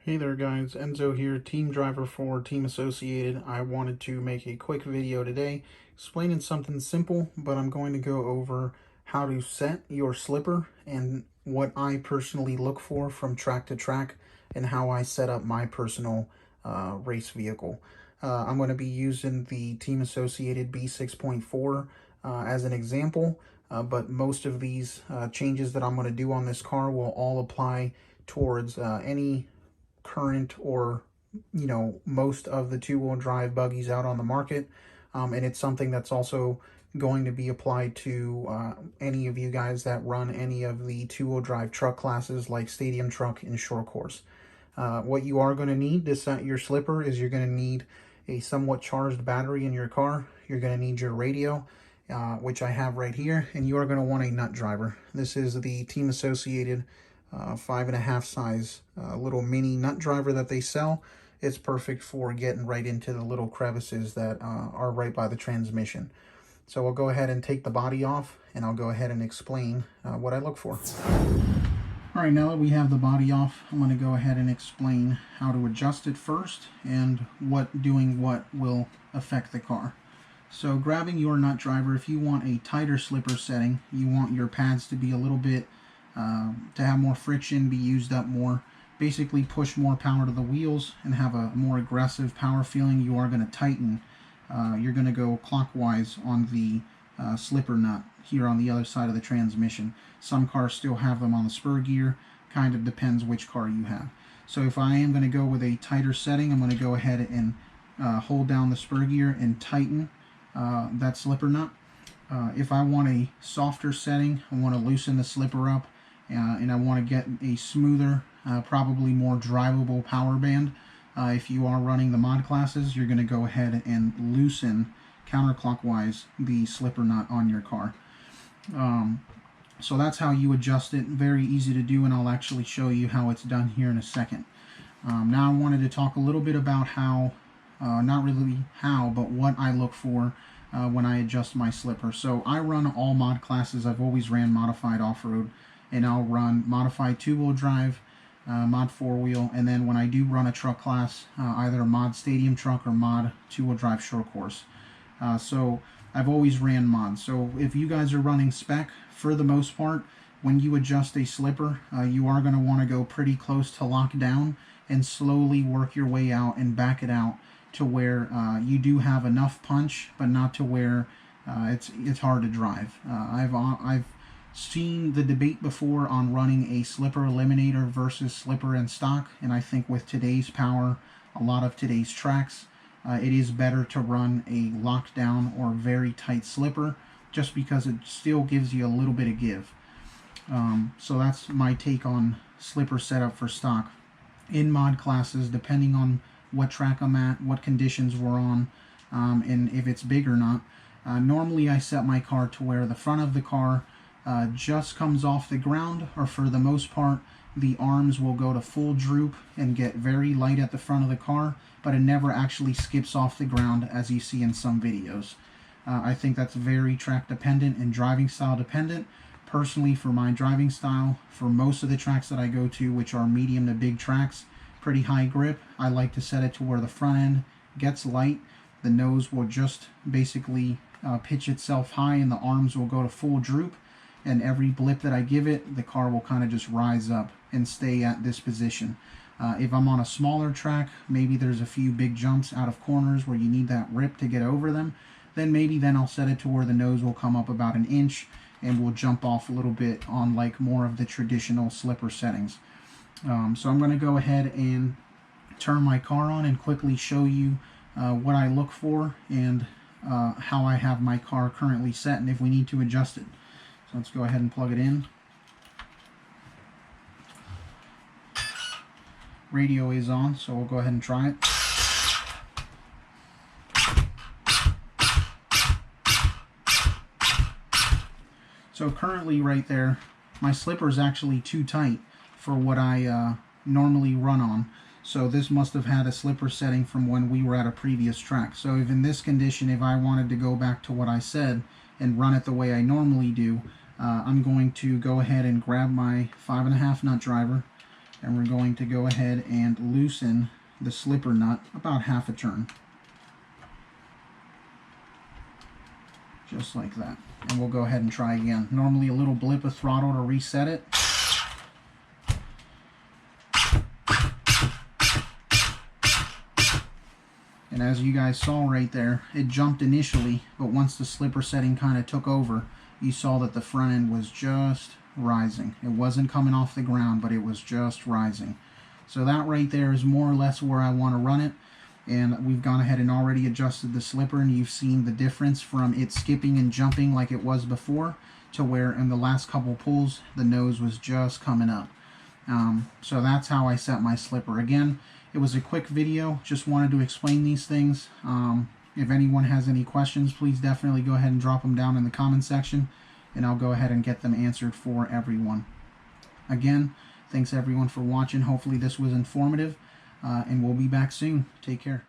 Hey there guys, Enzo here, team driver for Team Associated. I wanted to make a quick video today explaining something simple, but I'm going to go over how to set your slipper and what I personally look for from track to track and how I set up my personal race vehicle. I'm going to be using the Team Associated B6.4 as an example, but most of these changes that I'm going to do on this car will all apply towards any current or most of the two-wheel drive buggies out on the market, and it's something that's also going to be applied to any of you guys that run any of the two-wheel drive truck classes like stadium truck and short course. What you are going to need to set your slipper is you're going to need a somewhat charged battery in your car. You're going to need your radio, which I have right here, and you are going to want a nut driver. This is the Team Associated 5.5 size little mini nut driver that they sell. It's perfect for getting right into the little crevices that are right by the transmission. So I'll go ahead and take the body off, and I'll go ahead and explain what I look for. All right, now that we have the body off, I'm going to go ahead and explain how to adjust it first and what doing what will affect the car. So grabbing your nut driver, if you want a tighter slipper setting, you want your pads to be a little bit to have more friction, be used up more, basically push more power to the wheels and have a more aggressive power feeling. You are going to tighten. You're going to go clockwise on the slipper nut here on the other side of the transmission. Some cars still have them on the spur gear. Kind of depends which car you have. So if I am going to go with a tighter setting, I'm going to go ahead and hold down the spur gear and tighten that slipper nut. If I want a softer setting, I want to loosen the slipper up, and I want to get a smoother, probably more drivable power band. If you are running the mod classes, you're going to go ahead and loosen counterclockwise the slipper nut on your car. So that's how you adjust it. Very easy to do, and I'll actually show you how it's done here in a second. Now I wanted to talk a little bit about how, not really how, but what I look for when I adjust my slipper. So I run all mod classes. I've always ran modified off-road, and I'll run modified two-wheel drive, mod four-wheel, and then when I do run a truck class, either a mod stadium truck or mod two-wheel drive short course. So I've always ran mods. So if you guys are running spec, for the most part, when you adjust a slipper, you are going to want to go pretty close to lockdown and slowly work your way out and back it out to where you do have enough punch, but not to where it's hard to drive. I've seen the debate before on running a slipper eliminator versus slipper and stock, and I think with today's power, a lot of today's tracks, it is better to run a lockdown or very tight slipper, just because it still gives you a little bit of give. So that's my take on slipper setup for stock. In mod classes, depending on what track I'm at, what conditions we're on, and if it's big or not, normally I set my car to where the front of the car just comes off the ground, or for the most part the arms will go to full droop and get very light at the front of the car, but it never actually skips off the ground as you see in some videos. I think that's very track dependent and driving style dependent. Personally, for my driving style, for most of the tracks that I go to, which are medium to big tracks, pretty high grip, I like to set it to where the front end gets light, the nose will just basically pitch itself high, and the arms will go to full droop, and every blip that I give it, the car will kind of just rise up and stay at this position. If I'm on a smaller track, maybe there's a few big jumps out of corners where you need that rip to get over them, then I'll set it to where the nose will come up about an inch and will jump off a little bit on like more of the traditional slipper settings. So I'm going to go ahead and turn my car on and quickly show you what I look for and how I have my car currently set and if we need to adjust it. So let's go ahead and plug it in. Radio is on, so we'll go ahead and try it. So currently right there, my slipper is actually too tight for what I normally run on. So this must have had a slipper setting from when we were at a previous track. So if in this condition, if I wanted to go back to what I said and run it the way I normally do, I'm going to go ahead and grab my 5.5 nut driver, And we're going to go ahead and loosen the slipper nut about half a turn. Just like that. And we'll go ahead and try again. Normally a little blip of throttle to reset it. And as you guys saw right there, it jumped initially, but once the slipper setting kind of took over, you saw that the front end was just rising. It wasn't coming off the ground, but it was just rising. So that right there is more or less where I want to run it. And we've gone ahead and already adjusted the slipper, and you've seen the difference from it skipping and jumping like it was before to where in the last couple pulls the nose was just coming up. So that's how I set my slipper. Again, it was a quick video, just wanted to explain these things. If anyone has any questions, please definitely go ahead and drop them down in the comment section, and I'll go ahead and get them answered for everyone. Again, thanks everyone for watching. Hopefully this was informative, and we'll be back soon. Take care.